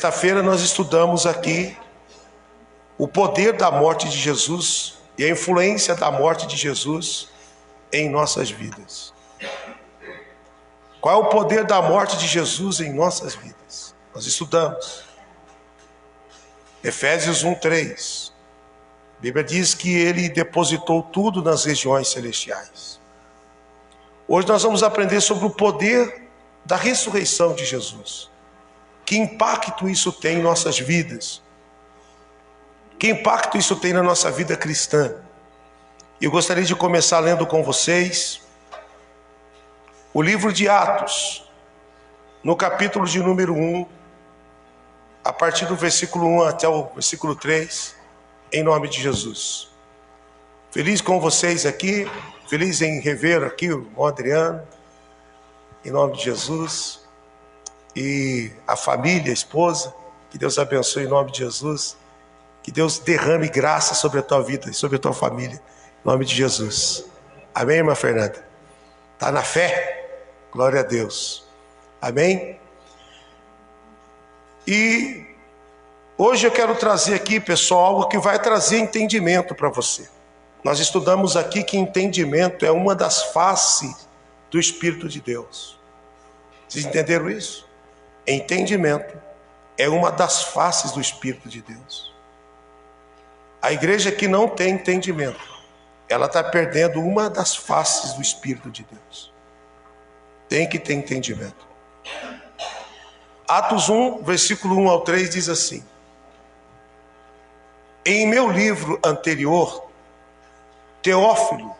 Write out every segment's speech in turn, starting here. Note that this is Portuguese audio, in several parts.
Sexta-feira nós estudamos aqui o poder da morte de Jesus e a influência da morte de Jesus em nossas vidas. Qual é o poder da morte de Jesus em nossas vidas? Nós estudamos Efésios 1:3. A Bíblia diz que ele depositou tudo nas regiões celestiais. Hoje nós vamos aprender sobre o poder da ressurreição de Jesus. Que impacto isso tem em nossas vidas? Que impacto isso tem na nossa vida cristã? Eu gostaria de começar lendo com vocês o livro de Atos, no capítulo de número 1, a partir do versículo 1 até o versículo 3, em nome de Jesus. Feliz com vocês aqui, feliz em rever aqui o irmão Adriano, em nome de Jesus. E a família, a esposa, que Deus abençoe em nome de Jesus, que Deus derrame graça sobre a tua vida e sobre a tua família, em nome de Jesus. Amém, irmã Fernanda? Está na fé? Glória a Deus. Amém? E hoje eu quero trazer aqui, pessoal, algo que vai trazer entendimento para você. Nós estudamos aqui que entendimento é uma das faces do Espírito de Deus. Vocês entenderam isso? Entendimento é uma das faces do Espírito de Deus. A igreja que não tem entendimento, ela está perdendo uma das faces do Espírito de Deus. Tem que ter entendimento. Atos 1, versículo 1 ao 3 diz assim: em meu livro anterior, Teófilo,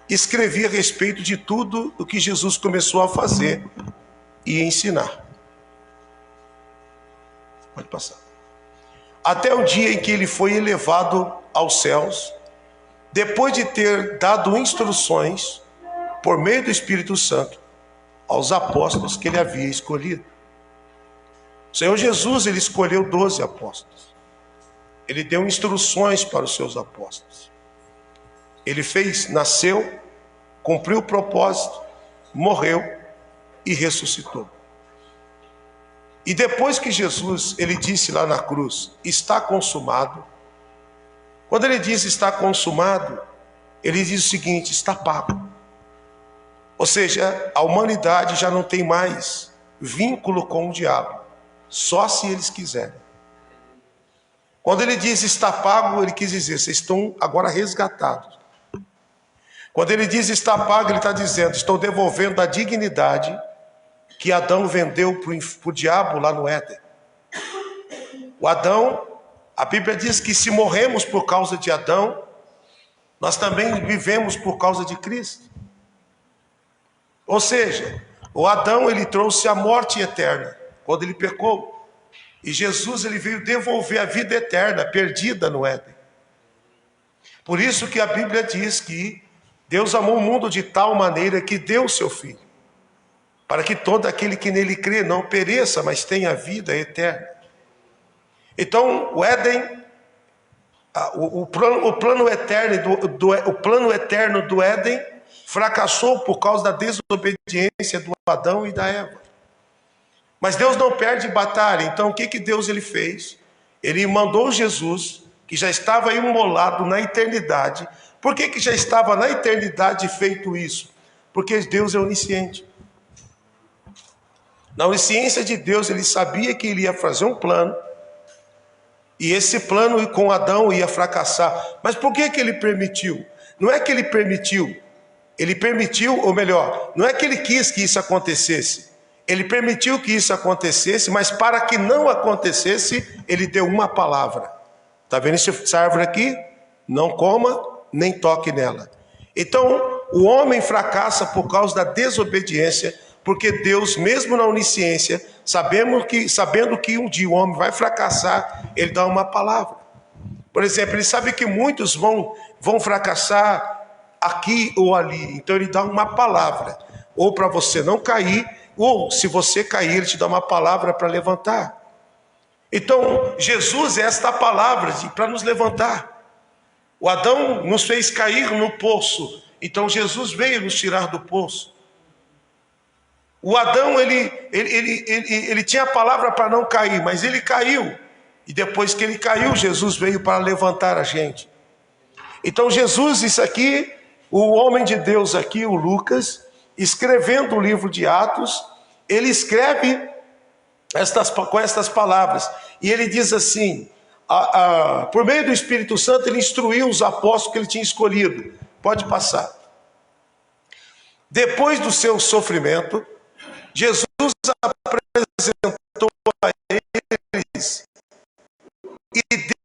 escrevi a respeito de tudo o que Jesus começou a fazer e ensinar. Pode passar. Até o dia em que ele foi elevado aos céus, depois de ter dado instruções, por meio do Espírito Santo, aos apóstolos que ele havia escolhido. O Senhor Jesus, ele escolheu 12 apóstolos. Ele deu instruções para os seus apóstolos. Ele nasceu, cumpriu o propósito, morreu e ressuscitou. E depois que Jesus, ele disse lá na cruz, está consumado. Quando ele diz está consumado, ele diz o seguinte, está pago. Ou seja, a humanidade já não tem mais vínculo com o diabo, só se eles quiserem. Quando ele diz está pago, ele quis dizer, vocês estão agora resgatados. Quando ele diz está pago, ele está dizendo, estou devolvendo a dignidade que Adão vendeu para o diabo lá no Éden. O Adão, a Bíblia diz que se morremos por causa de Adão, nós também vivemos por causa de Cristo. Ou seja, o Adão, ele trouxe a morte eterna, quando ele pecou. E Jesus, ele veio devolver a vida eterna, perdida no Éden. Por isso que a Bíblia diz que Deus amou o mundo de tal maneira que deu o seu Filho, para que todo aquele que nele crê não pereça, mas tenha vida eterna. Então, o Éden, o plano eterno do Éden fracassou por causa da desobediência do Adão e da Eva. Mas Deus não perde batalha. Então, o que Deus ele fez? Ele mandou Jesus, que já estava imolado na eternidade. Por que já estava na eternidade feito isso? Porque Deus é onisciente. Na onisciência de Deus, ele sabia que ele ia fazer um plano, e esse plano com Adão ia fracassar. Mas por que ele permitiu? Não é que ele permitiu, ou melhor, não é que ele quis que isso acontecesse. Ele permitiu que isso acontecesse, mas para que não acontecesse, ele deu uma palavra. Está vendo essa árvore aqui? Não coma, nem toque nela. Então, o homem fracassa por causa da desobediência, porque Deus, mesmo na onisciência, sabendo que um dia o homem vai fracassar, ele dá uma palavra. Por exemplo, ele sabe que muitos vão fracassar aqui ou ali, então ele dá uma palavra, ou para você não cair, ou se você cair, ele te dá uma palavra para levantar. Então, Jesus é esta palavra para nos levantar. O Adão nos fez cair no poço, então Jesus veio nos tirar do poço. O Adão, ele tinha a palavra para não cair, mas ele caiu. E depois que ele caiu, Jesus veio para levantar a gente. Então Jesus, isso aqui, o homem de Deus aqui, o Lucas, escrevendo o livro de Atos, ele escreve com estas palavras. E ele diz assim, por meio do Espírito Santo, ele instruiu os apóstolos que ele tinha escolhido. Pode passar. Depois do seu sofrimento, Jesus apresentou a eles e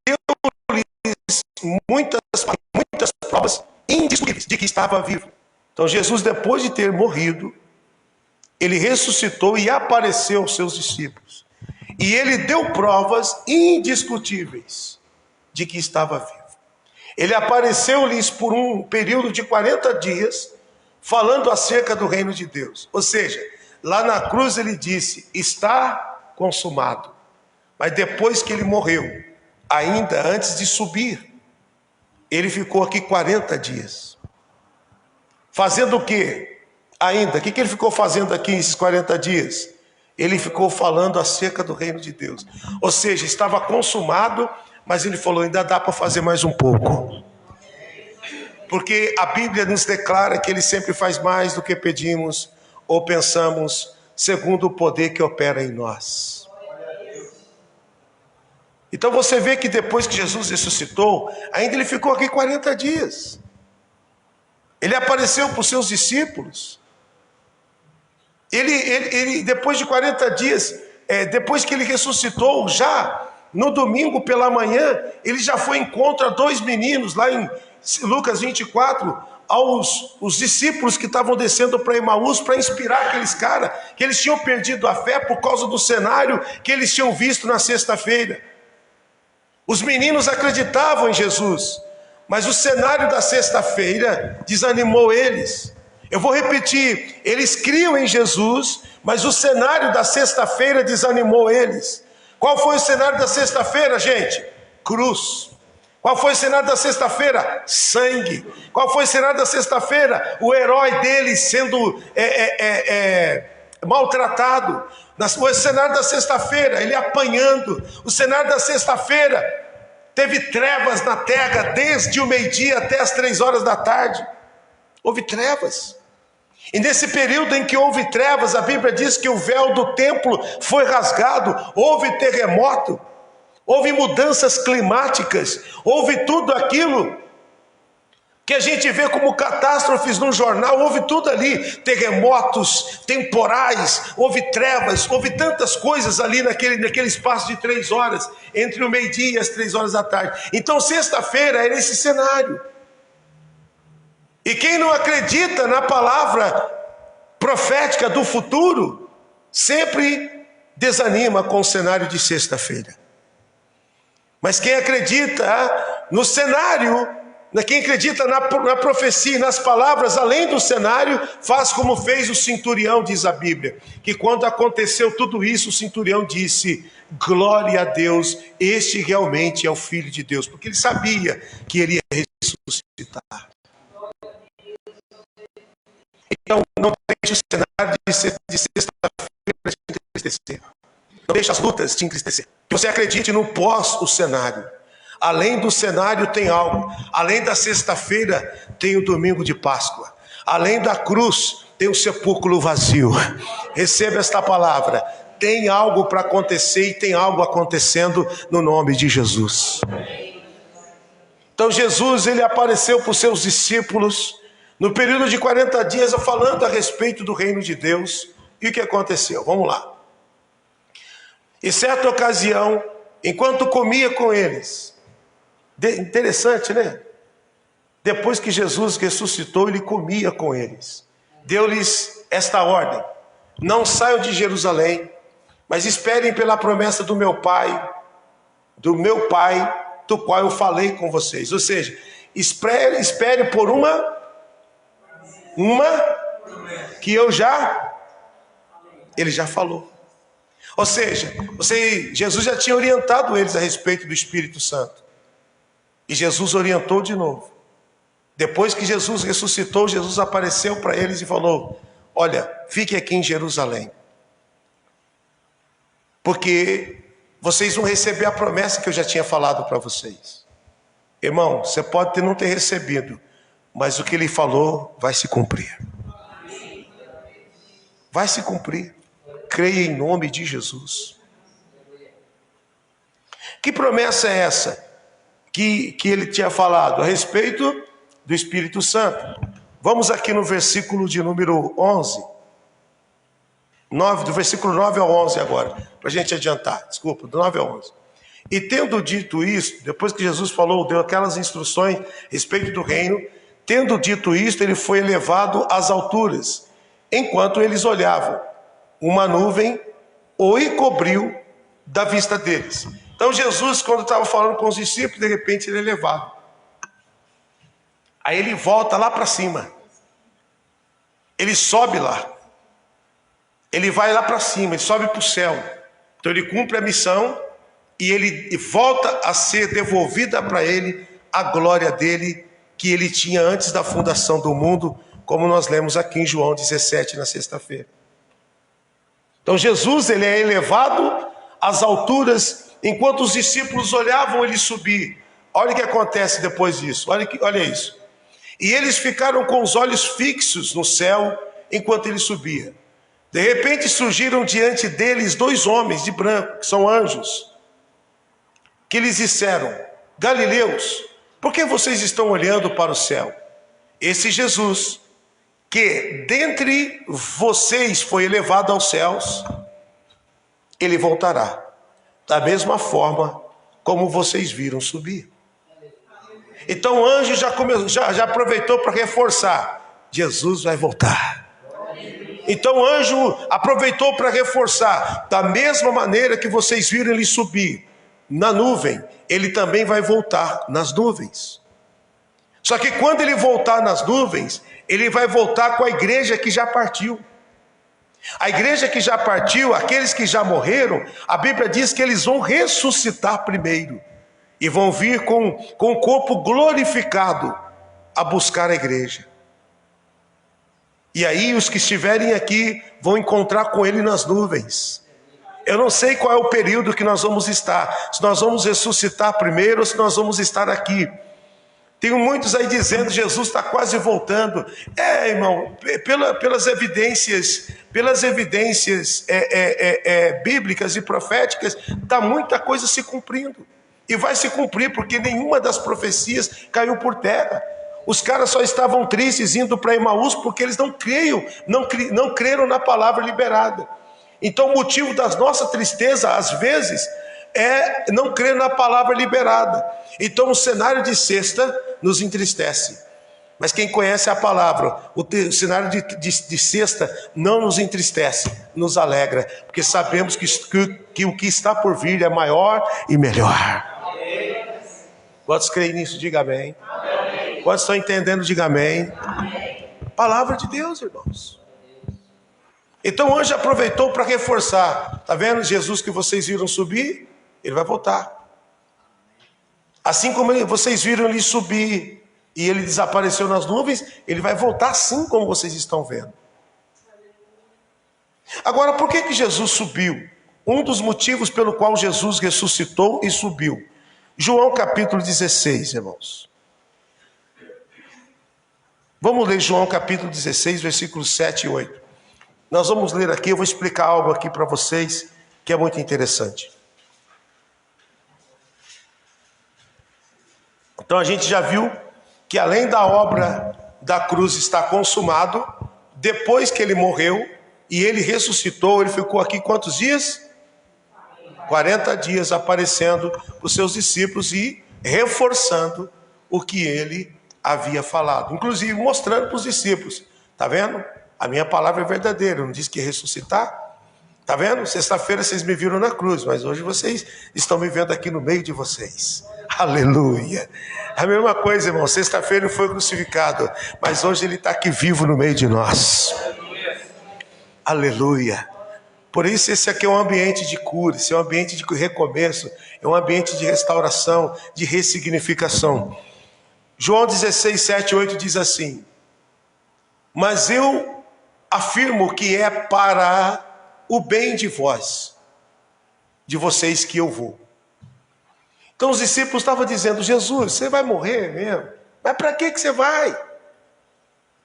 deu-lhes muitas provas indiscutíveis de que estava vivo. Então Jesus, depois de ter morrido, ele ressuscitou e apareceu aos seus discípulos. E ele deu provas indiscutíveis de que estava vivo. Ele apareceu-lhes por um período de 40 dias, falando acerca do reino de Deus. Ou seja, lá na cruz ele disse, está consumado. Mas depois que ele morreu, ainda antes de subir, ele ficou aqui 40 dias. Fazendo o quê? Ainda, o que ele ficou fazendo aqui esses 40 dias? Ele ficou falando acerca do reino de Deus. Ou seja, estava consumado, mas ele falou, ainda dá para fazer mais um pouco. Porque a Bíblia nos declara que ele sempre faz mais do que pedimos ou pensamos, segundo o poder que opera em nós. Então você vê que depois que Jesus ressuscitou, ainda ele ficou aqui 40 dias. Ele apareceu para os seus discípulos. Ele depois de 40 dias, depois que ele ressuscitou, já no domingo pela manhã, ele já foi em encontro a 2 meninos, lá em Lucas 24, os discípulos que estavam descendo para Emaús, para inspirar aqueles caras, que eles tinham perdido a fé por causa do cenário que eles tinham visto na sexta-feira. Os meninos acreditavam em Jesus, mas o cenário da sexta-feira desanimou eles. Eu vou repetir, eles criam em Jesus, mas o cenário da sexta-feira desanimou eles. Qual foi o cenário da sexta-feira, gente? Cruz. Qual foi o cenário da sexta-feira? Sangue. Qual foi o cenário da sexta-feira? O herói deles sendo maltratado. O cenário da sexta-feira, ele apanhando. O cenário da sexta-feira, teve trevas na terra desde o meio-dia até as 3 horas da tarde. Houve trevas. E nesse período em que houve trevas, a Bíblia diz que o véu do templo foi rasgado, houve terremoto, houve mudanças climáticas, houve tudo aquilo que a gente vê como catástrofes no jornal, houve tudo ali, terremotos, temporais, houve trevas, houve tantas coisas ali naquele espaço de 3 horas, entre o meio-dia e as 3 horas da tarde. Então sexta-feira era esse cenário. E quem não acredita na palavra profética do futuro, sempre desanima com o cenário de sexta-feira. Mas quem acredita no cenário, quem acredita na profecia, nas palavras além do cenário, faz como fez o centurião, diz a Bíblia, que quando aconteceu tudo isso, o centurião disse, glória a Deus, este realmente é o Filho de Deus, porque ele sabia que ele ia ressuscitar. Então não deixe o cenário de sexta-feira te entristecer. Não deixe as lutas te entristecer. Que você acredite no pós o cenário. Além do cenário tem algo. Além da sexta-feira tem o domingo de Páscoa. Além da cruz tem o sepulcro vazio. Receba esta palavra. Tem algo para acontecer e tem algo acontecendo no nome de Jesus. Então Jesus, ele apareceu para os seus discípulos no período de 40 dias, falando a respeito do reino de Deus. E o que aconteceu? Vamos lá. Em certa ocasião, enquanto comia com eles, interessante, né? Depois que Jesus ressuscitou, ele comia com eles. Deu-lhes esta ordem: não saiam de Jerusalém, mas esperem pela promessa do meu Pai, do qual eu falei com vocês. Ou seja, espere por uma que ele já falou. Ou seja, Jesus já tinha orientado eles a respeito do Espírito Santo. E Jesus orientou de novo. Depois que Jesus ressuscitou, Jesus apareceu para eles e falou: olha, fique aqui em Jerusalém. Porque vocês vão receber a promessa que eu já tinha falado para vocês. Irmão, você pode não ter recebido, mas o que ele falou vai se cumprir. Vai se cumprir. Creia em nome de Jesus. Que promessa é essa que ele tinha falado a respeito do Espírito Santo? Vamos aqui no versículo de número 11. Do versículo 9 ao 11 agora, para a gente adiantar. Desculpa, do 9 ao 11. E tendo dito isso, depois que Jesus falou, deu aquelas instruções a respeito do reino, tendo dito isto, ele foi elevado às alturas. Enquanto eles olhavam, uma nuvem o encobriu da vista deles. Então Jesus, quando estava falando com os discípulos, de repente ele é levado. Aí ele volta lá para cima. Ele sobe lá. Ele vai lá para cima, ele sobe para o céu. Então ele cumpre a missão e ele volta a ser devolvida para ele a glória dele que ele tinha antes da fundação do mundo, como nós lemos aqui em João 17 na sexta-feira. Então Jesus, ele é elevado às alturas, enquanto os discípulos olhavam ele subir. Olha o que acontece depois disso, olha isso. E eles ficaram com os olhos fixos no céu enquanto ele subia. De repente surgiram diante deles 2 homens de branco, que são anjos, que lhes disseram: Galileus, por que vocês estão olhando para o céu? Esse Jesus, que dentre vocês foi elevado aos céus, ele voltará, da mesma forma como vocês viram subir. Então o anjo já aproveitou para reforçar: Jesus vai voltar. Então o anjo aproveitou para reforçar: da mesma maneira que vocês viram ele subir na nuvem, ele também vai voltar nas nuvens. Só que quando ele voltar nas nuvens, ele vai voltar com a igreja que já partiu. A igreja que já partiu, aqueles que já morreram, a Bíblia diz que eles vão ressuscitar primeiro e vão vir com o corpo glorificado a buscar a igreja. E aí os que estiverem aqui vão encontrar com ele nas nuvens. Eu não sei qual é o período que nós vamos estar, se nós vamos ressuscitar primeiro ou se nós vamos estar aqui. Tenho muitos aí dizendo: Jesus está quase voltando. Irmão, pelas evidências bíblicas e proféticas, está muita coisa se cumprindo. E vai se cumprir, porque nenhuma das profecias caiu por terra. Os caras só estavam tristes indo para Emaús porque eles não creram na palavra liberada. Então o motivo da nossa tristeza, às vezes, é não crer na palavra liberada. Então o cenário de sexta nos entristece. Mas quem conhece a palavra, o cenário de sexta não nos entristece, nos alegra. Porque sabemos que o que está por vir é maior e melhor. Quantos creem nisso? Diga amém. Quantos estão entendendo? Diga amém. Palavra de Deus, irmãos. Então o anjo aproveitou para reforçar. Está vendo Jesus que vocês viram subir? Ele vai voltar. Assim como vocês viram ele subir e ele desapareceu nas nuvens, ele vai voltar assim como vocês estão vendo. Agora, por que Jesus subiu? Um dos motivos pelo qual Jesus ressuscitou e subiu. João capítulo 16, irmãos. Vamos ler João capítulo 16, versículos 7 e 8. Nós vamos ler aqui, eu vou explicar algo aqui para vocês que é muito interessante. Então a gente já viu que além da obra da cruz estar consumado, depois que ele morreu e ele ressuscitou, ele ficou aqui quantos dias? 40 dias aparecendo para os seus discípulos e reforçando o que ele havia falado, inclusive mostrando para os discípulos: está vendo? A minha palavra é verdadeira, eu não disse que ia ressuscitar? Está vendo? Sexta-feira vocês me viram na cruz, mas hoje vocês estão me vendo aqui no meio de vocês. Aleluia! A mesma coisa, irmão, sexta-feira ele foi crucificado, mas hoje ele está aqui vivo no meio de nós. Aleluia! Por isso esse aqui é um ambiente de cura, esse é um ambiente de recomeço, é um ambiente de restauração, de ressignificação. João 16, 7 e 8 diz assim: mas eu afirmo que é para o bem de vós, de vocês que eu vou. Então os discípulos estavam dizendo: Jesus, você vai morrer mesmo? Mas para que você vai?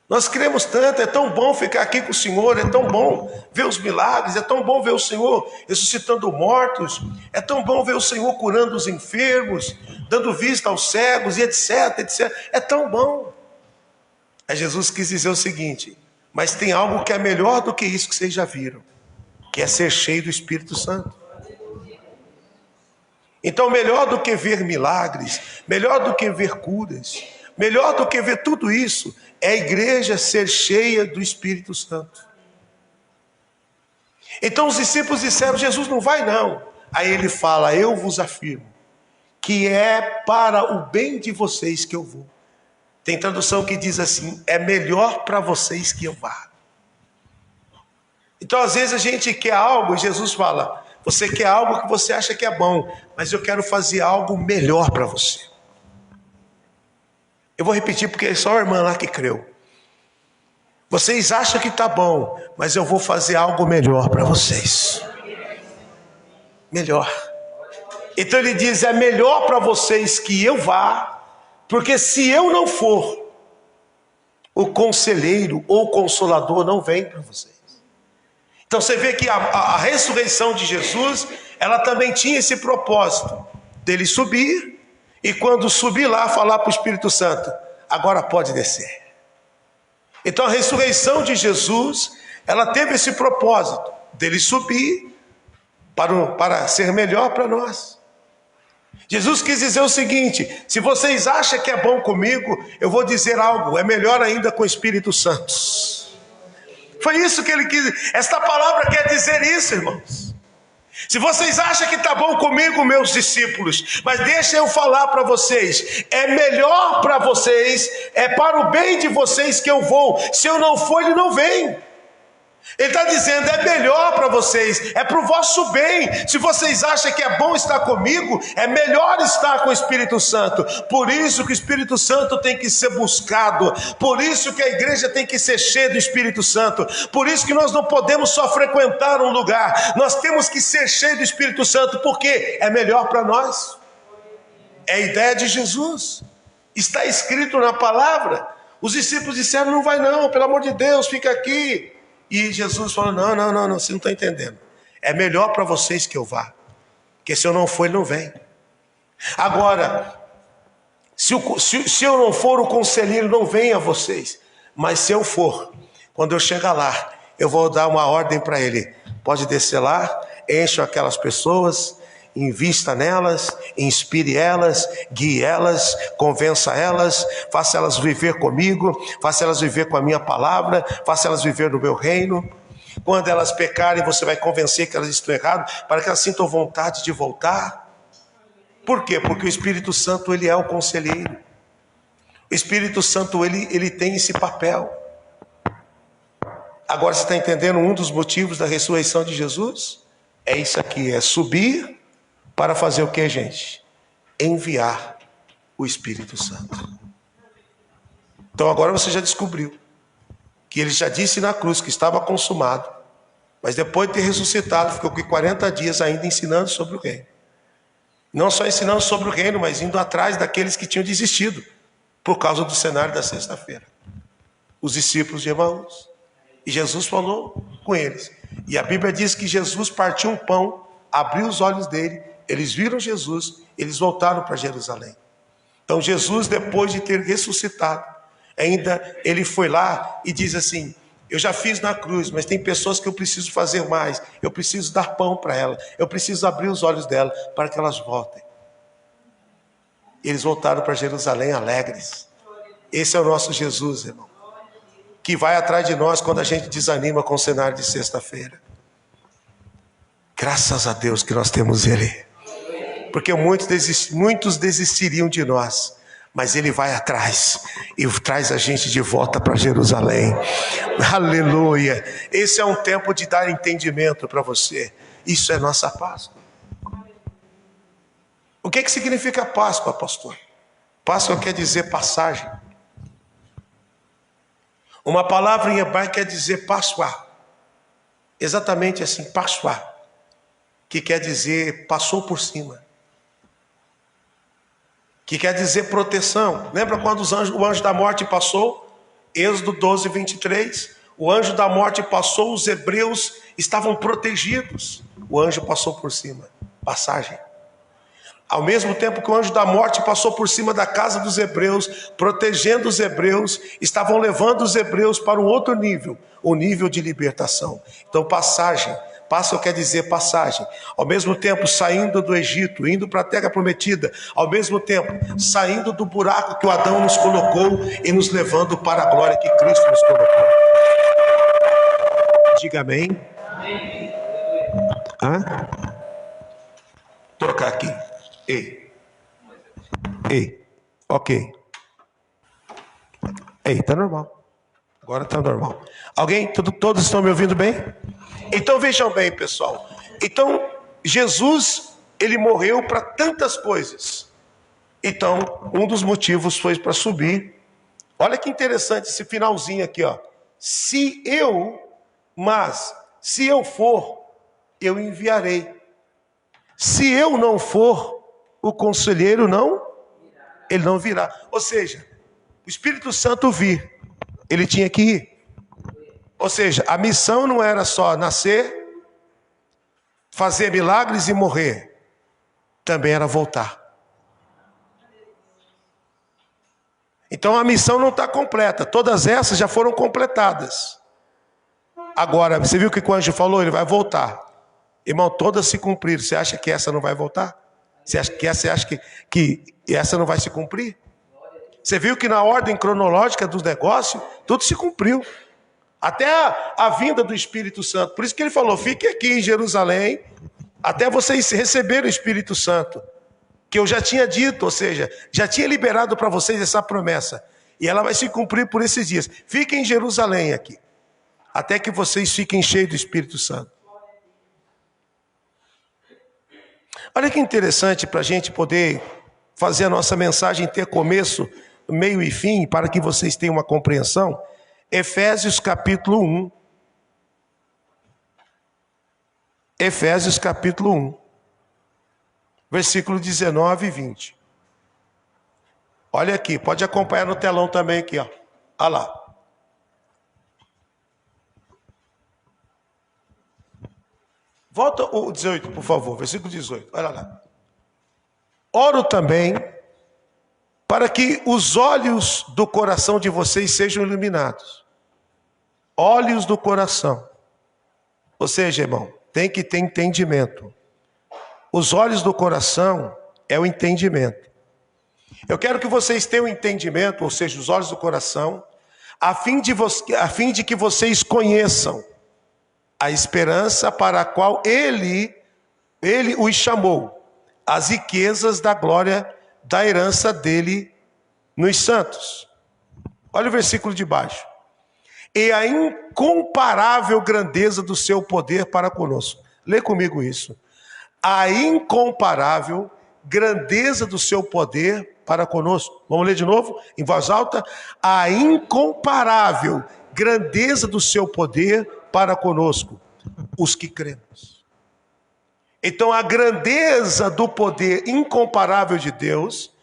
Nós cremos tanto, é tão bom ficar aqui com o Senhor, é tão bom ver os milagres, é tão bom ver o Senhor ressuscitando mortos, é tão bom ver o Senhor curando os enfermos, dando vista aos cegos e etc, etc. É tão bom. Aí Jesus quis dizer o seguinte: mas tem algo que é melhor do que isso que vocês já viram, que é ser cheio do Espírito Santo. Então, melhor do que ver milagres, melhor do que ver curas, melhor do que ver tudo isso, é a igreja ser cheia do Espírito Santo. Então os discípulos disseram: Jesus não vai não. Aí ele fala: eu vos afirmo que é para o bem de vocês que eu vou. Tem tradução que diz assim: é melhor para vocês que eu vá. Então às vezes a gente quer algo e Jesus fala: você quer algo que você acha que é bom, mas eu quero fazer algo melhor para você. Eu vou repetir porque é só a irmã lá que creu. Vocês acham que está bom, mas eu vou fazer algo melhor para vocês. Melhor. Então ele diz: é melhor para vocês que eu vá, porque se eu não for, o conselheiro ou o consolador não vem para vocês. Então você vê que a ressurreição de Jesus, ela também tinha esse propósito, dele subir, e quando subir lá, falar para o Espírito Santo: agora pode descer. Então a ressurreição de Jesus, ela teve esse propósito, dele subir, para ser melhor para nós. Jesus quis dizer o seguinte: se vocês acham que é bom comigo, eu vou dizer algo, é melhor ainda com o Espírito Santo. Foi isso que ele quis. Esta palavra quer dizer isso, irmãos. Se vocês acham que está bom comigo, meus discípulos, mas deixa eu falar para vocês, é melhor para vocês, é para o bem de vocês que eu vou. Se eu não for, ele não vem. Ele está dizendo: é melhor para vocês, é para o vosso bem. Se vocês acham que é bom estar comigo, é melhor estar com o Espírito Santo. Por isso que o Espírito Santo tem que ser buscado, por isso que a igreja tem que ser cheia do Espírito Santo, por isso que nós não podemos só frequentar um lugar, nós temos que ser cheios do Espírito Santo, porque é melhor para nós. É a ideia de Jesus, está escrito na palavra. Os discípulos disseram: não vai não, pelo amor de Deus, fica aqui. E Jesus falou: não, você não está entendendo. É melhor para vocês que eu vá, porque se eu não for, ele não vem. Agora, se eu não for, o conselheiro não vem a vocês. Mas se eu for, quando eu chegar lá, eu vou dar uma ordem para ele: pode descer lá, encha aquelas pessoas, invista nelas, inspire elas, guie elas, convença elas, faça elas viver comigo, faça elas viver com a minha palavra, faça elas viver no meu reino. Quando elas pecarem, você vai convencer que elas estão erradas, para que elas sintam vontade de voltar. Por quê? Porque o Espírito Santo, ele é o conselheiro. O Espírito Santo, ele tem esse papel. Agora você está entendendo um dos motivos da ressurreição de Jesus? É isso aqui, é subir para fazer o que, gente? Enviar o Espírito Santo. Então agora você já descobriu que ele já disse na cruz que estava consumado, mas depois de ter ressuscitado, ficou com 40 dias ainda ensinando sobre o reino. Não só ensinando sobre o reino, mas indo atrás daqueles que tinham desistido por causa do cenário da sexta-feira. Os discípulos de Emaús. E Jesus falou com eles. E a Bíblia diz que Jesus partiu um pão, abriu os olhos dele, eles viram Jesus, eles voltaram para Jerusalém. Então Jesus, depois de ter ressuscitado, ainda ele foi lá e diz assim: eu já fiz na cruz, mas tem pessoas que eu preciso fazer mais. Eu preciso dar pão para elas, eu preciso abrir os olhos delas para que elas voltem. Eles voltaram para Jerusalém alegres. Esse é o nosso Jesus, irmão, que vai atrás de nós quando a gente desanima com o cenário de sexta-feira. Graças a Deus que nós temos Ele. Porque muitos desistiriam de nós, mas Ele vai atrás e traz a gente de volta para Jerusalém. Aleluia! Esse é um tempo de dar entendimento para você. Isso é nossa Páscoa. O que significa Páscoa, pastor? Páscoa quer dizer passagem. Uma palavra em hebraico quer dizer passuá. Exatamente assim, passuá. Que quer dizer passou por cima. Que quer dizer proteção. Lembra quando o anjo da morte passou? Êxodo 12, 23. O anjo da morte passou, os hebreus estavam protegidos. O anjo passou por cima. Passagem. Ao mesmo tempo que o anjo da morte passou por cima da casa dos hebreus, protegendo os hebreus, estavam levando os hebreus para um outro nível, o nível de libertação. Então, passagem. Passa quer dizer passagem. Ao mesmo tempo, saindo do Egito, indo para a terra prometida. Ao mesmo tempo, saindo do buraco que o Adão nos colocou e nos levando para a glória que Cristo nos colocou. Diga amém. Hã? Trocar aqui. Ei. Ok. Ei, tá normal. Agora tá normal. Alguém? Todos estão me ouvindo bem? Então vejam bem, pessoal. Então, Jesus, ele morreu para tantas coisas. Então, um dos motivos foi para subir. Olha que interessante esse finalzinho aqui, ó. Se eu for, eu enviarei. Se eu não for, o conselheiro ele não virá. Ou seja, o Espírito Santo vir, ele tinha que ir. Ou seja, a missão não era só nascer, fazer milagres e morrer. Também era voltar. Então a missão não está completa. Todas essas já foram completadas. Agora, você viu o que o anjo falou? Ele vai voltar. Irmão, todas se cumpriram. Você acha que essa não vai voltar? Você acha que essa não vai se cumprir? Você viu que na ordem cronológica do negócio, tudo se cumpriu. Até a vinda do Espírito Santo. Por isso que ele falou, fique aqui em Jerusalém, até vocês receberem o Espírito Santo. Que eu já tinha dito, ou seja, já tinha liberado para vocês essa promessa. E ela vai se cumprir por esses dias. Fiquem em Jerusalém aqui. Até que vocês fiquem cheios do Espírito Santo. Olha que interessante para a gente poder fazer a nossa mensagem ter começo, meio e fim, para que vocês tenham uma compreensão. Efésios capítulo 1. Efésios capítulo 1. Versículo 19 e 20. Olha aqui, pode acompanhar no telão também aqui, ó. Olha lá. Volta o 18, por favor, versículo 18, olha lá. Oro também para que os olhos do coração de vocês sejam iluminados. Olhos do coração. Ou seja, irmão, tem que ter entendimento. Os olhos do coração é o entendimento. Eu quero que vocês tenham entendimento, ou seja, os olhos do coração, a fim de que vocês conheçam a esperança para a qual ele os chamou, as riquezas da glória da herança dele nos santos. Olha o versículo de baixo. E a incomparável grandeza do seu poder para conosco. Lê comigo isso. A incomparável grandeza do seu poder para conosco. Vamos ler de novo, em voz alta. A incomparável grandeza do seu poder para conosco, os que cremos. Então a grandeza do poder incomparável de Deus,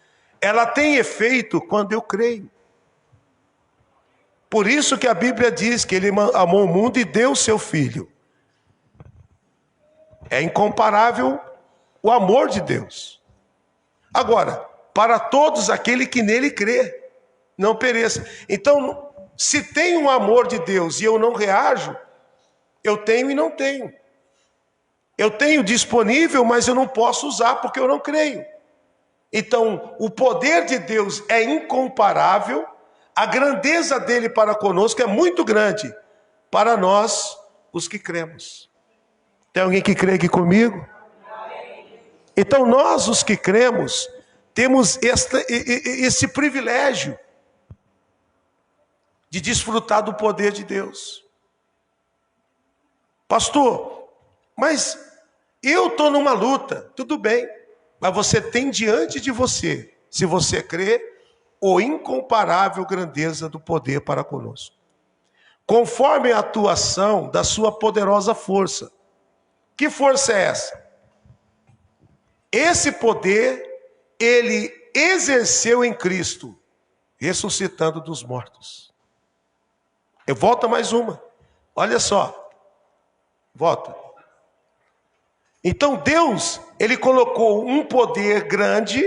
ela tem efeito quando eu creio. Por isso que a Bíblia diz que ele amou o mundo e deu o seu filho. É incomparável o amor de Deus. Agora, para todos aquele que nele crê, não pereça. Então, se tem um amor de Deus e eu não reajo, eu tenho e não tenho. Eu tenho disponível, mas eu não posso usar porque eu não creio. Então, o poder de Deus é incomparável, a grandeza dele para conosco é muito grande, para nós, os que cremos. Tem alguém que crê aqui comigo? Então, nós, os que cremos, temos esse privilégio de desfrutar do poder de Deus. Pastor, mas eu estou numa luta. Tudo bem, mas você tem diante de você, se você crê, a incomparável grandeza do poder para conosco. conforme a atuação da sua poderosa força. Que força é essa? Esse poder ele exerceu em Cristo, ressuscitando dos mortos. Eu volto a mais uma. Olha só. Volta. Então Deus, ele colocou um poder grande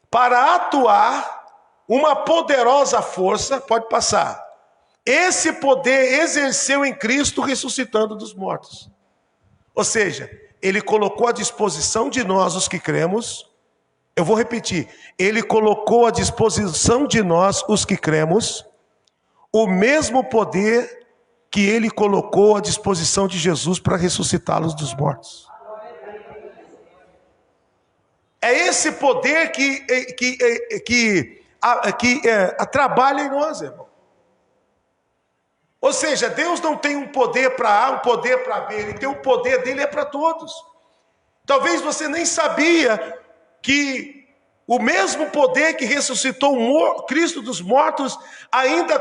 para atuar uma poderosa força, pode passar. Esse poder exerceu em Cristo, ressuscitando dos mortos. Ou seja, ele colocou à disposição de nós, os que cremos, eu vou repetir, ele colocou à disposição de nós, os que cremos, o mesmo poder que ele colocou à disposição de Jesus para ressuscitá-los dos mortos. É esse poder que trabalha em nós, irmão. Ou seja, Deus não tem um poder para A, um poder para B, ele tem o poder dele é para todos. Talvez você nem sabia que o mesmo poder que ressuscitou o Cristo dos mortos ainda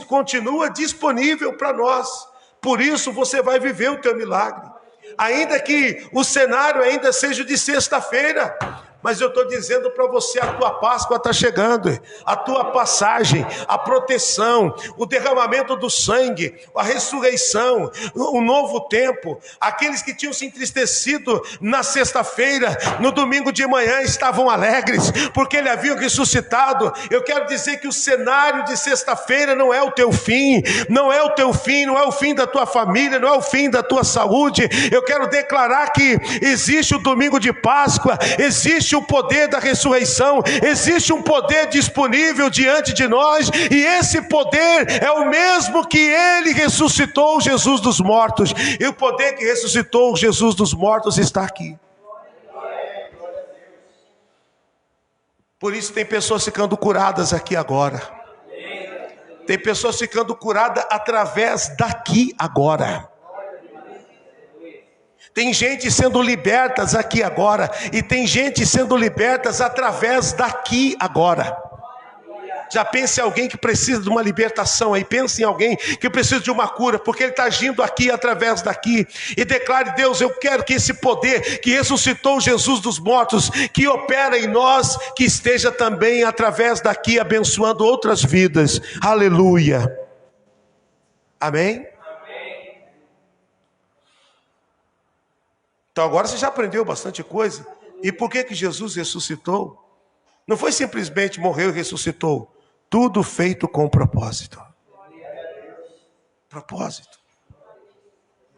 continua disponível para nós. Por isso você vai viver o teu milagre. Ainda que o cenário ainda seja de sexta-feira, mas eu estou dizendo para você, a tua Páscoa está chegando, a tua passagem, a proteção, o derramamento do sangue, a ressurreição, o novo tempo. Aqueles que tinham se entristecido na sexta-feira, no domingo de manhã estavam alegres, porque ele havia ressuscitado. Eu quero dizer que o cenário de sexta-feira não é o teu fim, não é o teu fim, não é o fim da tua família, não é o fim da tua saúde. Eu quero declarar que existe o domingo de Páscoa, existe o poder da ressurreição, existe um poder disponível diante de nós, e esse poder é o mesmo que ele ressuscitou Jesus dos mortos, e o poder que ressuscitou Jesus dos mortos está aqui. Por isso tem pessoas ficando curadas aqui agora, tem pessoas ficando curadas através daqui agora. Tem gente sendo libertas aqui agora, e tem gente sendo libertas através daqui agora. Já pense em alguém que precisa de uma libertação aí, pense em alguém que precisa de uma cura, porque ele está agindo aqui através daqui. E declare: Deus, eu quero que esse poder que ressuscitou Jesus dos mortos, que opera em nós, que esteja também através daqui abençoando outras vidas. Aleluia. Amém? Então agora você já aprendeu bastante coisa. E por que Jesus ressuscitou? Não foi simplesmente morreu e ressuscitou. Tudo feito com propósito. Propósito.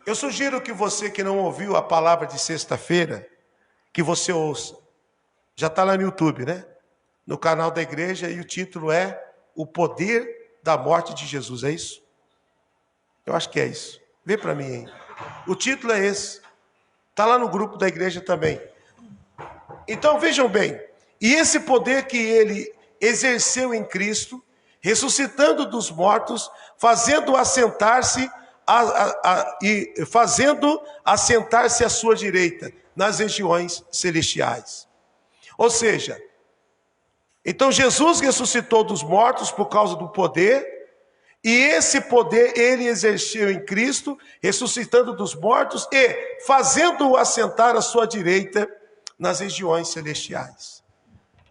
Eu sugiro que você que não ouviu a palavra de sexta-feira, que você ouça. Já está lá no YouTube, né? No canal da igreja, e o título é O Poder da Morte de Jesus. É isso? Eu acho que é isso. Vê para mim aí. O título é esse. Está lá no grupo da igreja também. Então vejam bem, e esse poder que ele exerceu em Cristo, ressuscitando dos mortos, fazendo assentar-se à sua direita, nas regiões celestiais. Ou seja, então Jesus ressuscitou dos mortos por causa do poder. E esse poder ele exerceu em Cristo, ressuscitando dos mortos e fazendo-o assentar à sua direita nas regiões celestiais.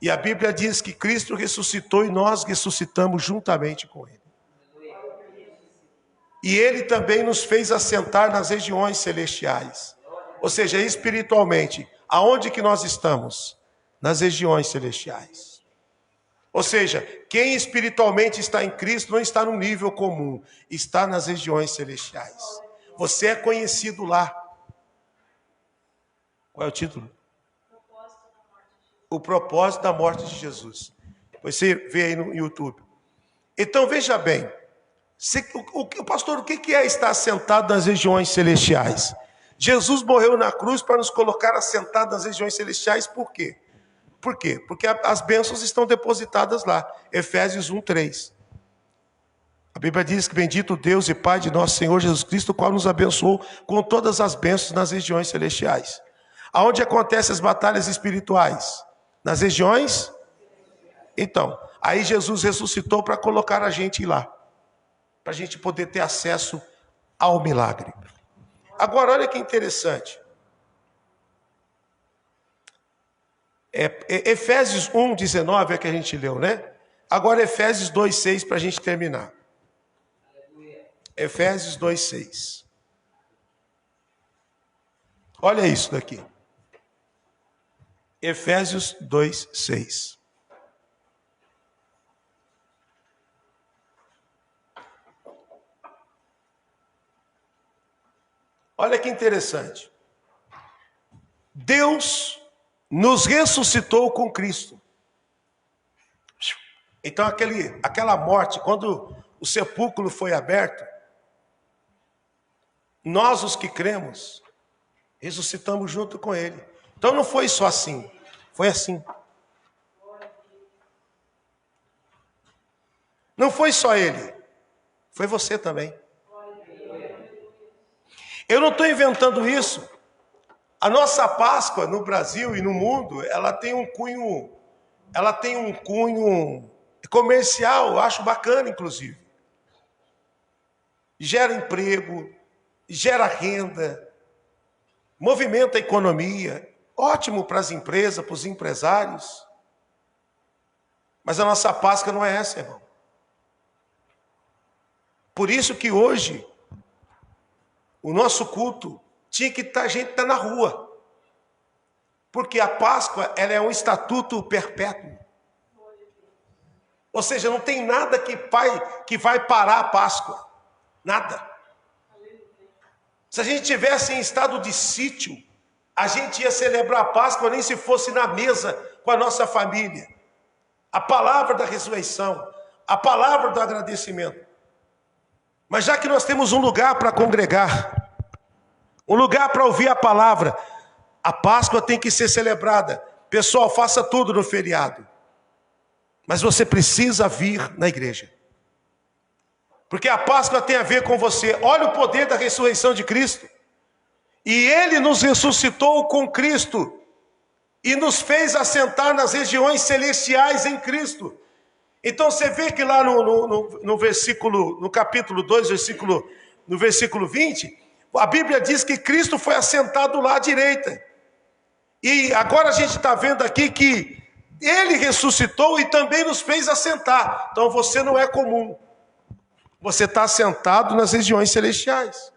E a Bíblia diz que Cristo ressuscitou e nós ressuscitamos juntamente com ele. E ele também nos fez assentar nas regiões celestiais. Ou seja, espiritualmente, aonde que nós estamos? Nas regiões celestiais. Ou seja, quem espiritualmente está em Cristo não está no nível comum, está nas regiões celestiais. Você é conhecido lá. Qual é o título? O propósito da morte de Jesus. Você vê aí no YouTube. Então veja bem, pastor, o que é estar sentado nas regiões celestiais? Jesus morreu na cruz para nos colocar assentados nas regiões celestiais, por quê? Por quê? Porque as bênçãos estão depositadas lá. Efésios 1:3. A Bíblia diz que bendito Deus e Pai de nosso Senhor Jesus Cristo, o qual nos abençoou com todas as bênçãos nas regiões celestiais. Aonde acontecem as batalhas espirituais? Nas regiões? Então, aí Jesus ressuscitou para colocar a gente lá. para a gente poder ter acesso ao milagre. Agora, olha que interessante. Efésios 1:19 é que a gente leu, né? Agora Efésios 2:6 para a gente terminar. Efésios 2:6. Olha isso daqui. Efésios 2:6. Olha que interessante. Deus nos ressuscitou com Cristo. Então aquela morte, quando o sepulcro foi aberto, nós os que cremos, ressuscitamos junto com Ele. Então não foi só assim, foi assim. Não foi só Ele, foi você também. Eu não estou inventando isso. A nossa Páscoa no Brasil e no mundo, ela tem um cunho comercial, eu acho bacana, inclusive. Gera emprego, gera renda, movimenta a economia, ótimo para as empresas, para os empresários. Mas a nossa Páscoa não é essa, irmão. Por isso que hoje, o nosso culto tinha que estar, a gente está na rua. Porque a Páscoa, ela é um estatuto perpétuo. Ou seja, não tem nada que vai parar a Páscoa. Nada. Se a gente tivesse em estado de sítio, a gente ia celebrar a Páscoa nem se fosse na mesa com a nossa família. A palavra da ressurreição, a palavra do agradecimento. Mas já que nós temos um lugar para congregar, um lugar para ouvir a palavra, a Páscoa tem que ser celebrada. Pessoal, faça tudo no feriado. Mas você precisa vir na igreja. Porque a Páscoa tem a ver com você. Olha o poder da ressurreição de Cristo. E Ele nos ressuscitou com Cristo e nos fez assentar nas regiões celestiais em Cristo. Então você vê que lá no capítulo 2, no versículo 20, a Bíblia diz que Cristo foi assentado lá à direita. E agora a gente está vendo aqui que Ele ressuscitou e também nos fez assentar. Então você não é comum. Você está assentado nas regiões celestiais.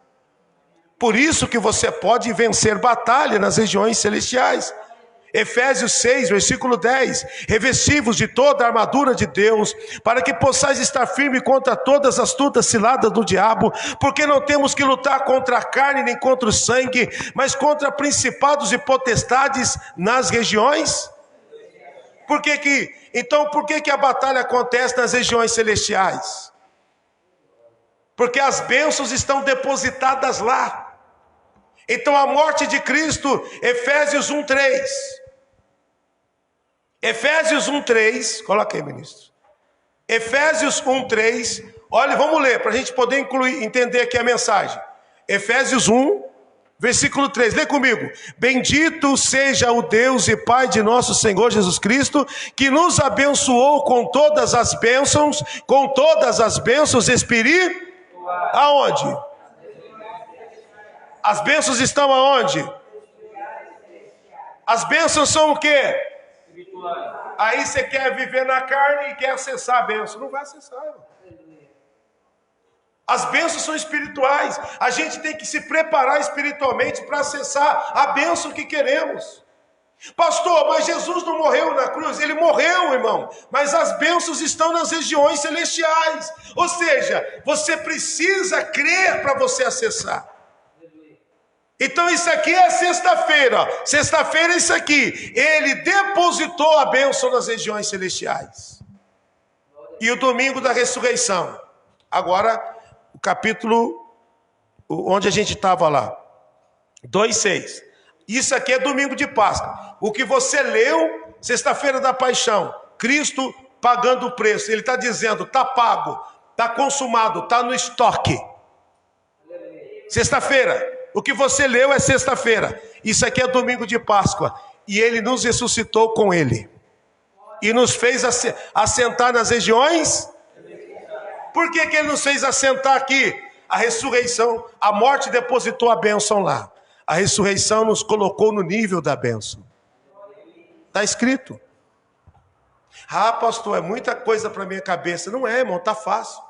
Por isso que você pode vencer batalha nas regiões celestiais. Efésios 6, versículo 10. Revestivos de toda a armadura de Deus, para que possais estar firme contra todas as astutas ciladas do diabo, porque não temos que lutar contra a carne nem contra o sangue, mas contra principados e potestades nas regiões. Por que a batalha acontece nas regiões celestiais? Porque as bênçãos estão depositadas lá. Então a morte de Cristo, Efésios 1:3. Efésios 1:3, coloca aí, ministro. Efésios 1:3, olha, vamos ler, para a gente poder entender aqui a mensagem. Efésios 1, versículo 3, lê comigo. Bendito seja o Deus e Pai de nosso Senhor Jesus Cristo, que nos abençoou com todas as bênçãos espirituais. Aonde? As bênçãos estão aonde? As bênçãos são o quê? Aí você quer viver na carne e quer acessar a bênção. Não vai acessar, irmão. As bênçãos são espirituais. A gente tem que se preparar espiritualmente para acessar a bênção que queremos. Pastor, mas Jesus não morreu na cruz? Ele morreu, irmão. Mas as bênçãos estão nas regiões celestiais. Ou seja, você precisa crer para você acessar. Então isso aqui é sexta-feira. Sexta-feira é isso aqui. Ele depositou a bênção nas regiões celestiais. E o domingo da ressurreição. Agora, o capítulo onde a gente estava lá. 2:6. Isso aqui é domingo de Páscoa. O que você leu, sexta-feira da paixão. Cristo pagando o preço. Ele está dizendo, está pago, está consumado, está no estoque. Sexta-feira. O que você leu é sexta-feira. Isso aqui é domingo de Páscoa. E Ele nos ressuscitou com Ele. E nos fez assentar nas regiões. Por que ele nos fez assentar aqui? A ressurreição, a morte depositou a bênção lá. A ressurreição nos colocou no nível da bênção. Está escrito. Ah, pastor, é muita coisa para minha cabeça. Não é, irmão, está fácil.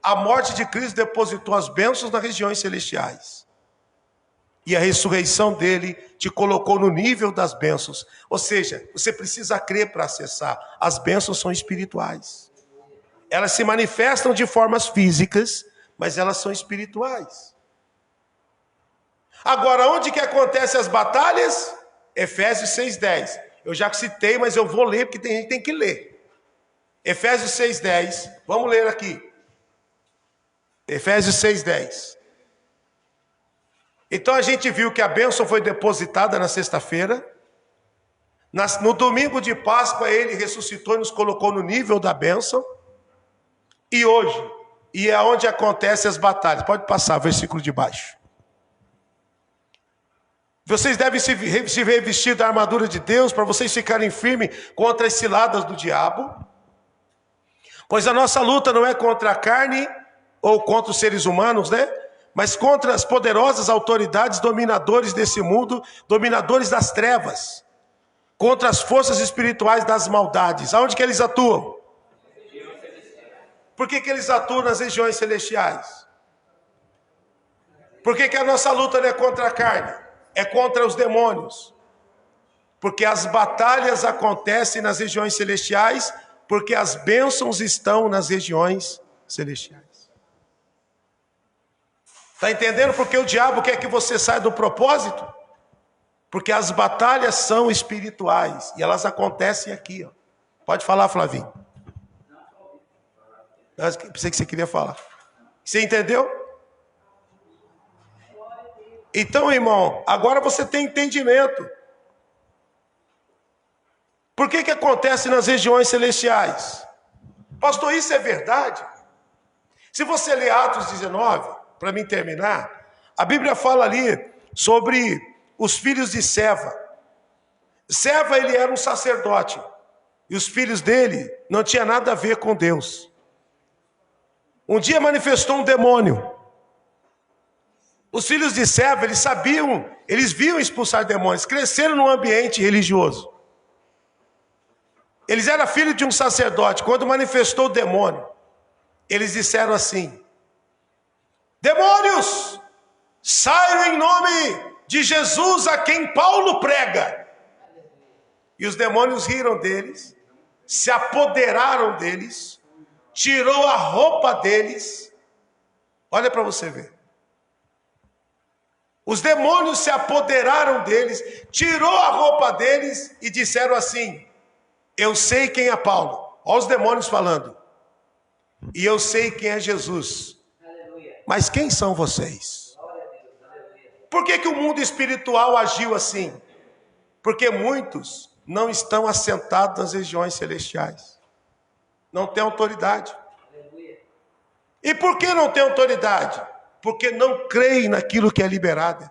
A morte de Cristo depositou as bênçãos nas regiões celestiais. E a ressurreição dele te colocou no nível das bênçãos. Ou seja, você precisa crer para acessar. As bênçãos são espirituais. Elas se manifestam de formas físicas, mas elas são espirituais. Agora, onde que acontecem as batalhas? Efésios 6:10. Eu já citei, mas eu vou ler, porque tem gente que tem que ler. Efésios 6:10. Vamos ler aqui. Efésios 6:10. Então a gente viu que a bênção foi depositada na sexta-feira. No domingo de Páscoa ele ressuscitou e nos colocou no nível da bênção. E hoje, e é onde acontecem as batalhas. Pode passar, versículo de baixo. Vocês devem se revestir da armadura de Deus para vocês ficarem firmes contra as ciladas do diabo. Pois a nossa luta não é contra a carne ou contra os seres humanos, né? Mas contra as poderosas autoridades dominadores desse mundo, dominadores das trevas, contra as forças espirituais das maldades. Aonde que eles atuam? Por que eles atuam nas regiões celestiais? Por que a nossa luta não é contra a carne? É contra os demônios. Porque as batalhas acontecem nas regiões celestiais, porque as bênçãos estão nas regiões celestiais. Está entendendo por que o diabo quer que você saia do propósito? Porque as batalhas são espirituais e elas acontecem aqui. Ó. Pode falar, Flavinho. Eu pensei que você queria falar. Você entendeu? Então, irmão, agora você tem entendimento. Por que acontece nas regiões celestiais? Pastor, isso é verdade? Se você ler Atos 19... para mim terminar, a Bíblia fala ali sobre os filhos de Seva. Seva, ele era um sacerdote, e os filhos dele não tinham nada a ver com Deus. Um dia manifestou um demônio. Os filhos de Seva, eles sabiam, eles viam expulsar demônios, cresceram num ambiente religioso. Eles eram filhos de um sacerdote. Quando manifestou o demônio, eles disseram assim: demônios, saiam em nome de Jesus a quem Paulo prega. E os demônios riram deles, se apoderaram deles, tirou a roupa deles. Olha para você ver. Os demônios se apoderaram deles, tirou a roupa deles e disseram assim: eu sei quem é Paulo. Olha os demônios falando. E eu sei quem é Jesus. Mas quem são vocês? Por que o mundo espiritual agiu assim? Porque muitos não estão assentados nas regiões celestiais. Não têm autoridade. E por que não tem autoridade? Porque não creem naquilo que é liberado.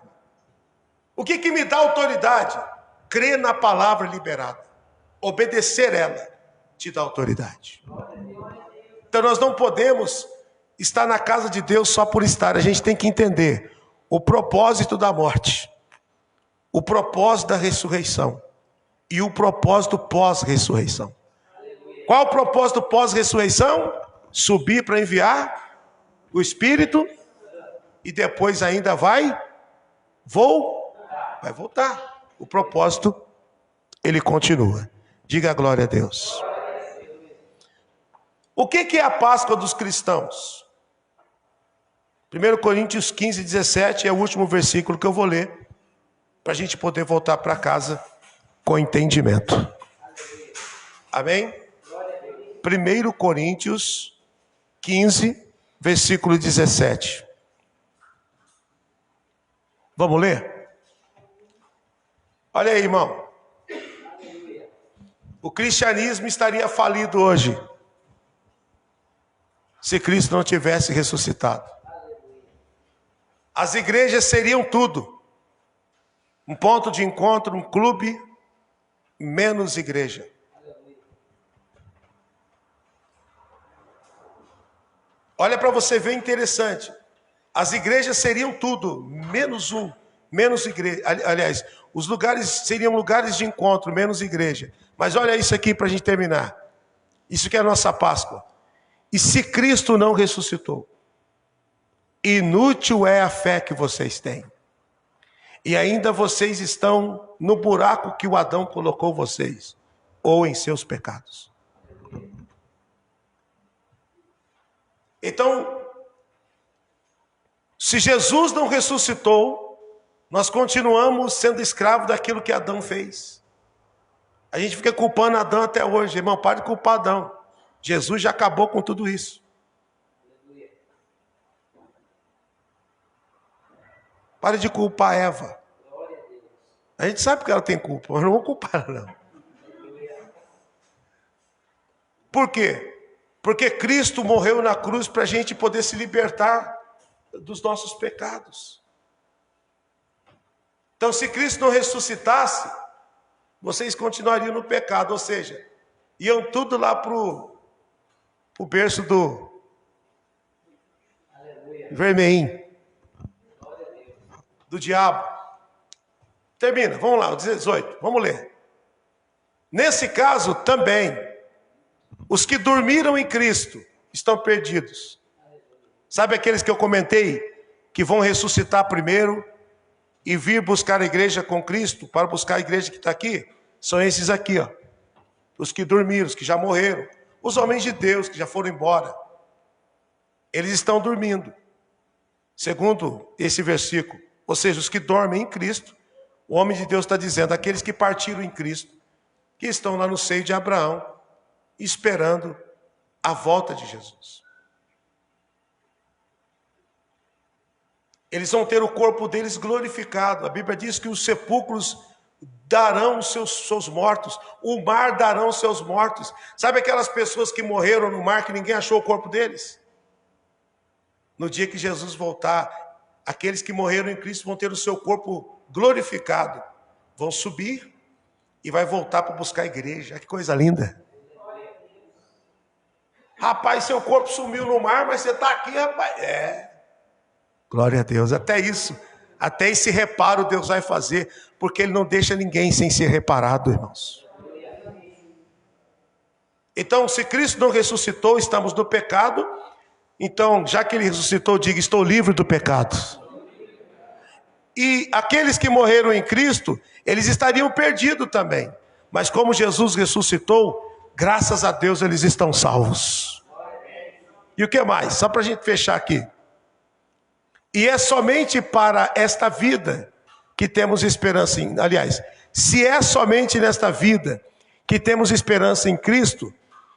O que me dá autoridade? Crer na palavra liberada. Obedecer ela te dá autoridade. Então nós não podemos estar na casa de Deus só por estar. A gente tem que entender o propósito da morte, o propósito da ressurreição e o propósito pós-ressurreição. Qual o propósito pós-ressurreição? Subir para enviar o Espírito e depois ainda vai voltar. O propósito, ele continua. Diga a glória a Deus. O que é a Páscoa dos cristãos? 1 Coríntios 15:17 é o último versículo que eu vou ler, para a gente poder voltar para casa com entendimento. Amém? 1 Coríntios 15, versículo 17. Vamos ler? Olha aí, irmão. O cristianismo estaria falido hoje se Cristo não tivesse ressuscitado. As igrejas seriam tudo. Um ponto de encontro, um clube, menos igreja. Olha para você ver interessante. As igrejas seriam tudo, menos igreja. Aliás, os lugares seriam lugares de encontro, menos igreja. Mas olha isso aqui para a gente terminar. Isso que é a nossa Páscoa. E se Cristo não ressuscitou, inútil é a fé que vocês têm. E ainda vocês estão no buraco que o Adão colocou vocês, ou em seus pecados. Então, se Jesus não ressuscitou, nós continuamos sendo escravos daquilo que Adão fez. A gente fica culpando Adão até hoje. Irmão, pare de culpar Adão. Jesus já acabou com tudo isso. Pare de culpar Eva. A gente sabe que ela tem culpa, mas não vou culpar ela, não. Por quê? Porque Cristo morreu na cruz para a gente poder se libertar dos nossos pecados. Então, se Cristo não ressuscitasse, vocês continuariam no pecado, ou seja, iam tudo lá para o berço do vermelhinho, do diabo. Termina, vamos lá, o 18, vamos ler. Nesse caso também, os que dormiram em Cristo estão perdidos. Sabe aqueles que eu comentei, que vão ressuscitar primeiro e vir buscar a igreja com Cristo, para buscar a igreja que está aqui? São esses aqui, ó. Os que dormiram, os que já morreram. Os homens de Deus que já foram embora. Eles estão dormindo. Segundo esse versículo. Ou seja, os que dormem em Cristo, o homem de Deus está dizendo, aqueles que partiram em Cristo, que estão lá no seio de Abraão, esperando a volta de Jesus. Eles vão ter o corpo deles glorificado. A Bíblia diz que os sepulcros darão os seus mortos, o mar darão os seus mortos. Sabe aquelas pessoas que morreram no mar que ninguém achou o corpo deles? No dia que Jesus voltar, aqueles que morreram em Cristo vão ter o seu corpo glorificado, vão subir e vai voltar para buscar a igreja. Que coisa linda. Rapaz, seu corpo sumiu no mar, mas você está aqui, rapaz. Glória a Deus, até isso, até esse reparo Deus vai fazer, porque Ele não deixa ninguém sem ser reparado, irmãos. Então, se Cristo não ressuscitou, estamos no pecado. Então, já que Ele ressuscitou, diga, estou livre do pecado. E aqueles que morreram em Cristo, eles estariam perdidos também. Mas como Jesus ressuscitou, graças a Deus eles estão salvos. E o que mais? Só para a gente fechar aqui. E é somente para esta vida que temos esperança em... Aliás, se é somente nesta vida que temos esperança em Cristo,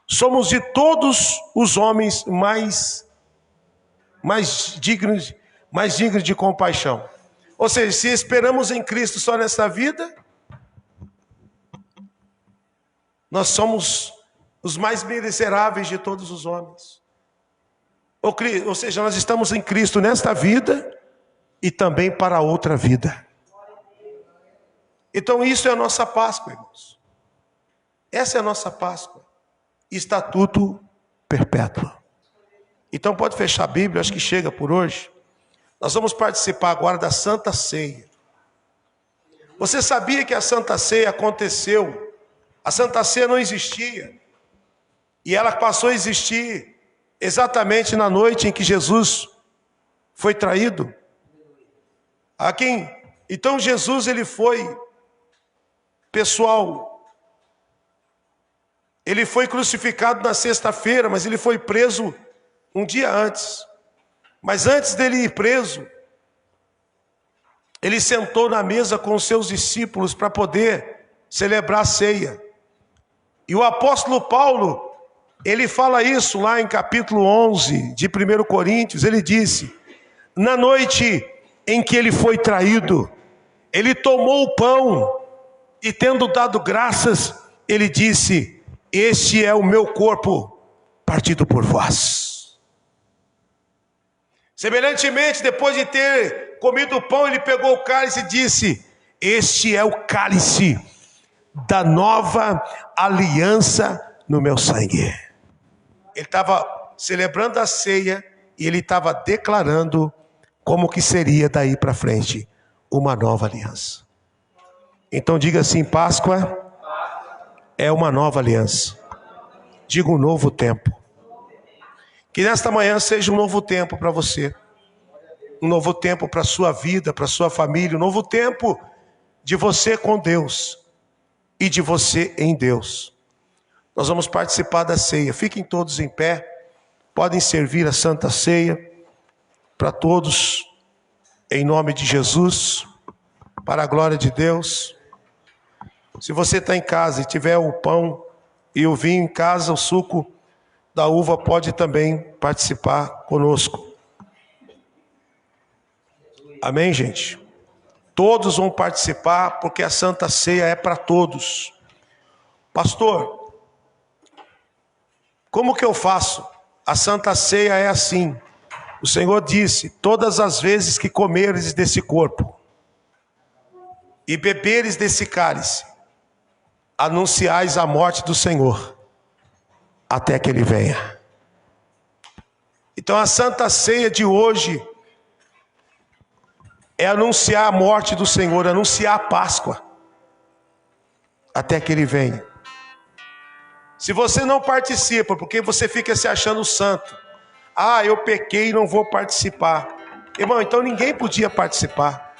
somos de todos os homens mais dignos de compaixão. Ou seja, se esperamos em Cristo só nesta vida, nós somos os mais miseráveis de todos os homens. Ou seja, nós estamos em Cristo nesta vida e também para a outra vida. Então isso é a nossa Páscoa, irmãos. Essa é a nossa Páscoa. Estatuto perpétuo. Então pode fechar a Bíblia, acho que chega por hoje. Nós vamos participar agora da Santa Ceia. Você sabia que a Santa Ceia aconteceu? A Santa Ceia não existia. E ela passou a existir exatamente na noite em que Jesus foi traído. Então Jesus, ele foi, pessoal, ele foi crucificado na sexta-feira, mas ele foi preso um dia antes. Mas antes dele ir preso, ele sentou na mesa com os seus discípulos para poder celebrar a ceia. E o apóstolo Paulo, ele fala isso lá em capítulo 11 de 1 Coríntios. Ele disse, na noite em que ele foi traído, ele tomou o pão e, tendo dado graças, ele disse, este é o meu corpo partido por vós. Semelhantemente, depois de ter comido o pão, ele pegou o cálice e disse, este é o cálice da nova aliança no meu sangue. Ele estava celebrando a ceia e ele estava declarando como que seria daí para frente uma nova aliança. Então diga assim: Páscoa é uma nova aliança. Diga um novo tempo. Que nesta manhã seja um novo tempo para você. Um novo tempo para a sua vida, para a sua família. Um novo tempo de você com Deus e de você em Deus. Nós vamos participar da ceia. Fiquem todos em pé. Podem servir a Santa Ceia para todos, em nome de Jesus, para a glória de Deus. Se você está em casa e tiver o pão e o vinho em casa, o suco da uva, pode também participar conosco. Amém, gente? Todos vão participar, porque a Santa Ceia é para todos. Pastor, como que eu faço? A Santa Ceia é assim. O Senhor disse: todas as vezes que comeres desse corpo e beberes desse cálice, anunciais a morte do Senhor, até que Ele venha. Então a Santa Ceia de hoje é anunciar a morte do Senhor, anunciar a Páscoa, até que Ele venha. Se você não participa, porque você fica se achando santo, eu pequei e não vou participar. Irmão, então ninguém podia participar.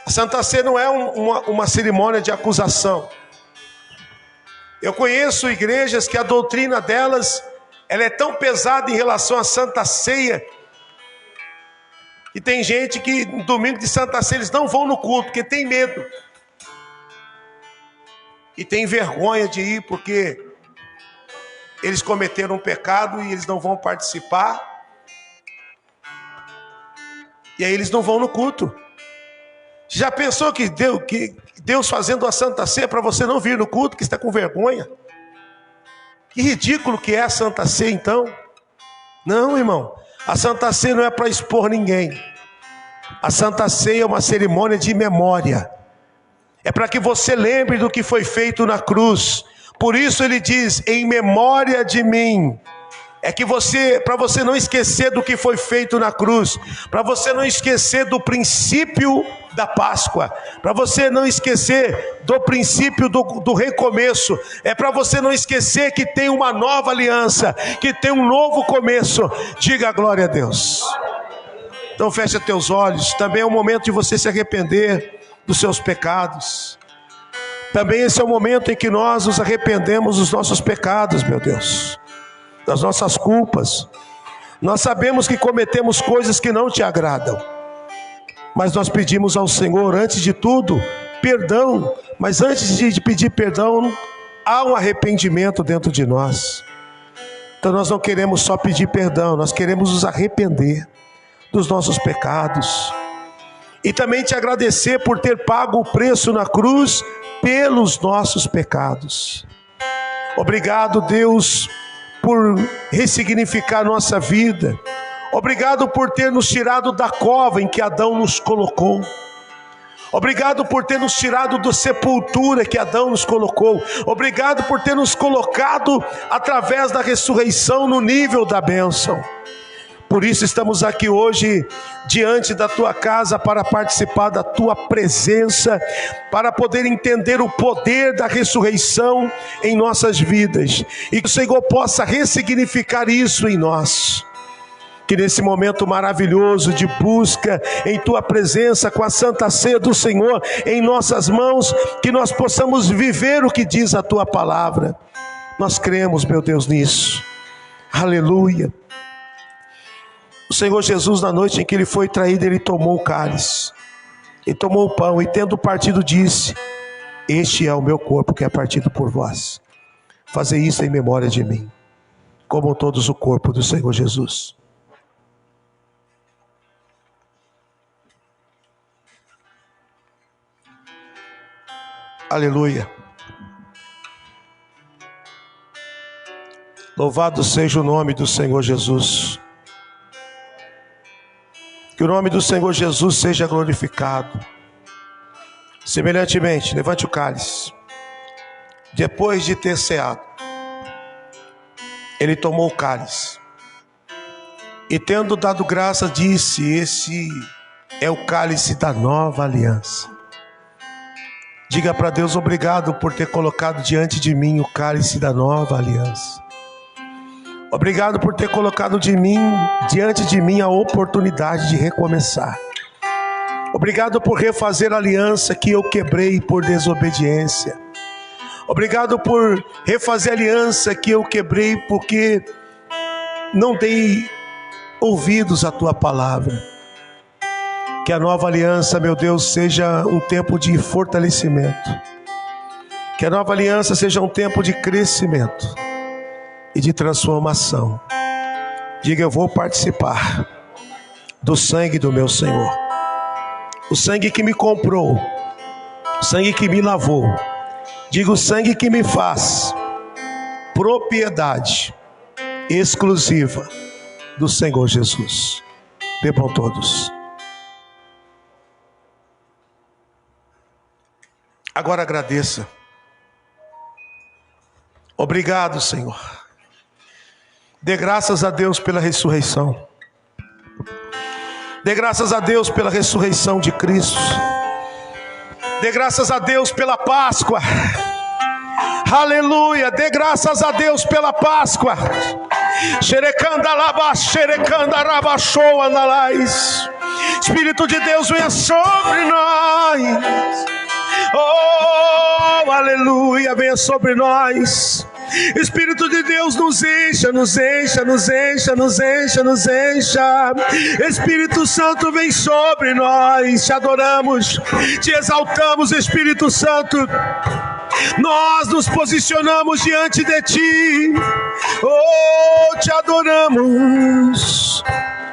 A Santa Ceia não é uma cerimônia de acusação. Eu conheço igrejas que a doutrina delas, ela é tão pesada em relação à Santa Ceia, que tem gente que no domingo de Santa Ceia eles não vão no culto, porque tem medo. E tem vergonha de ir, porque eles cometeram um pecado e eles não vão participar. E aí eles não vão no culto. Já pensou que Deus fazendo a Santa Ceia para você não vir no culto, que está com vergonha? Que ridículo que é a Santa Ceia então. Não, irmão, a Santa Ceia não é para expor ninguém. A Santa Ceia é uma cerimônia de memória. É para que você lembre do que foi feito na cruz. Por isso ele diz: em memória de mim. É que para você não esquecer do que foi feito na cruz, para você não esquecer do princípio da Páscoa, para você não esquecer do princípio do recomeço, é para você não esquecer que tem uma nova aliança, que tem um novo começo. Diga glória a Deus. Então fecha teus olhos. Também é o momento de você se arrepender dos seus pecados. Também esse é o momento em que nós nos arrependemos dos nossos pecados, meu Deus, das nossas culpas. Nós sabemos que cometemos coisas que não te agradam, mas nós pedimos ao Senhor, antes de tudo, perdão. Mas antes de pedir perdão, há um arrependimento dentro de nós. Então nós não queremos só pedir perdão, nós queremos nos arrepender dos nossos pecados. E também te agradecer por ter pago o preço na cruz pelos nossos pecados. Obrigado, Deus, por ressignificar nossa vida. Obrigado por ter nos tirado da cova em que Adão nos colocou. Obrigado por ter nos tirado da sepultura que Adão nos colocou. Obrigado por ter nos colocado através da ressurreição no nível da bênção. Por isso estamos aqui hoje diante da tua casa para participar da tua presença, para poder entender o poder da ressurreição em nossas vidas, e que o Senhor possa ressignificar isso em nós. Que nesse momento maravilhoso de busca em tua presença, com a Santa Ceia do Senhor em nossas mãos, que nós possamos viver o que diz a tua palavra. Nós cremos, meu Deus, nisso. Aleluia. O Senhor Jesus, na noite em que ele foi traído, ele tomou o cálice, ele tomou o pão, e tendo partido disse: este é o meu corpo que é partido por vós. Fazei isso em memória de mim. Comam todos o corpo do Senhor Jesus. Aleluia. Louvado seja o nome do Senhor Jesus. Que o nome do Senhor Jesus seja glorificado. Semelhantemente, levante o cálice. Depois de ter ceado, ele tomou o cálice e, tendo dado graça, disse: esse é o cálice da nova aliança. Diga para Deus: obrigado por ter colocado diante de mim o cálice da nova aliança. Obrigado por ter colocado diante de mim a oportunidade de recomeçar. Obrigado por refazer a aliança que eu quebrei por desobediência. Obrigado por refazer a aliança que eu quebrei porque não dei ouvidos à tua palavra. Que a nova aliança, meu Deus, seja um tempo de fortalecimento. Que a nova aliança seja um tempo de crescimento e de transformação. Diga: eu vou participar do sangue do meu Senhor. O sangue que me comprou, o sangue que me lavou. Diga: o sangue que me faz propriedade exclusiva do Senhor Jesus. Bebam todos. Agora agradeça. Obrigado, Senhor. Dê graças a Deus pela ressurreição. Dê graças a Deus pela ressurreição de Cristo. Dê graças a Deus pela Páscoa. Aleluia. Dê graças a Deus pela Páscoa. Espírito de Deus, venha sobre nós. Oh, aleluia, venha sobre nós. Espírito de Deus, nos encha, nos encha, nos encha, nos encha, nos encha. Espírito Santo, vem sobre nós. Te adoramos, te exaltamos, Espírito Santo. Nós nos posicionamos diante de ti. Oh, te adoramos.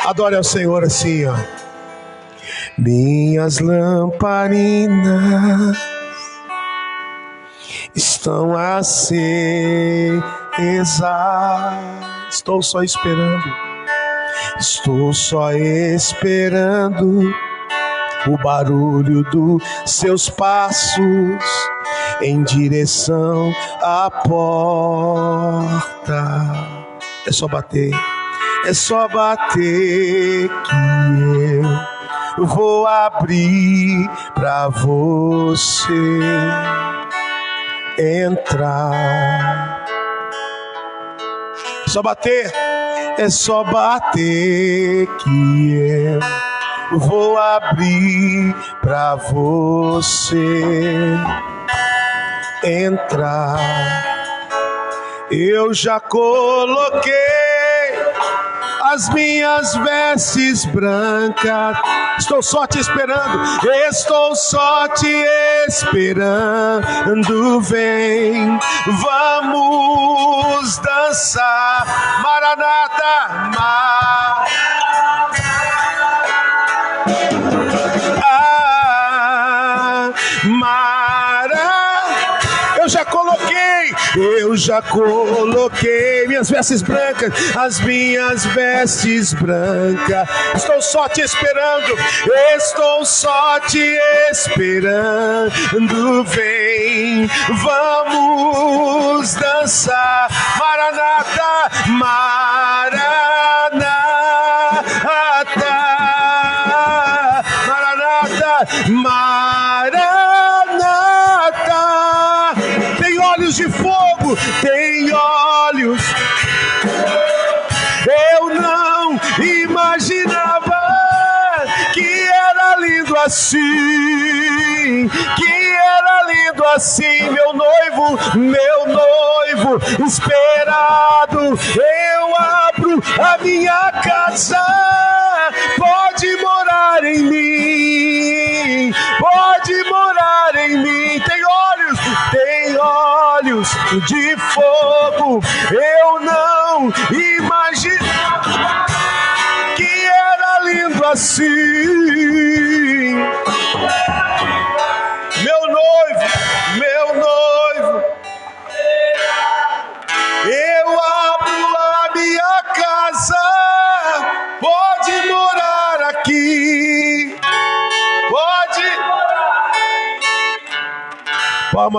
Adore ao Senhor assim, ó. Minhas lamparinas estão acesas. Estou só esperando. Estou só esperando o barulho dos seus passos em direção à porta. É só bater. É só bater que eu vou abrir pra você entrar. Só bater, é só bater que eu vou abrir pra você entrar. Eu já coloquei as minhas vestes brancas. Estou só te esperando. Estou só te esperando. Vem, vamos dançar. Maranata, Eu já coloquei minhas vestes brancas, as minhas vestes brancas. Estou só te esperando, estou só te esperando. Vem, vamos dançar. Maranata, Maranata, Maranata, Maranata. Tem olhos de fogo, tem olhos. Eu não imaginava que era lindo assim, que era lindo assim, meu noivo esperado. Eu abro a minha casa, pode morar em mim, pode morar em mim. Tem olhos de fogo. Eu não imaginava que era lindo assim,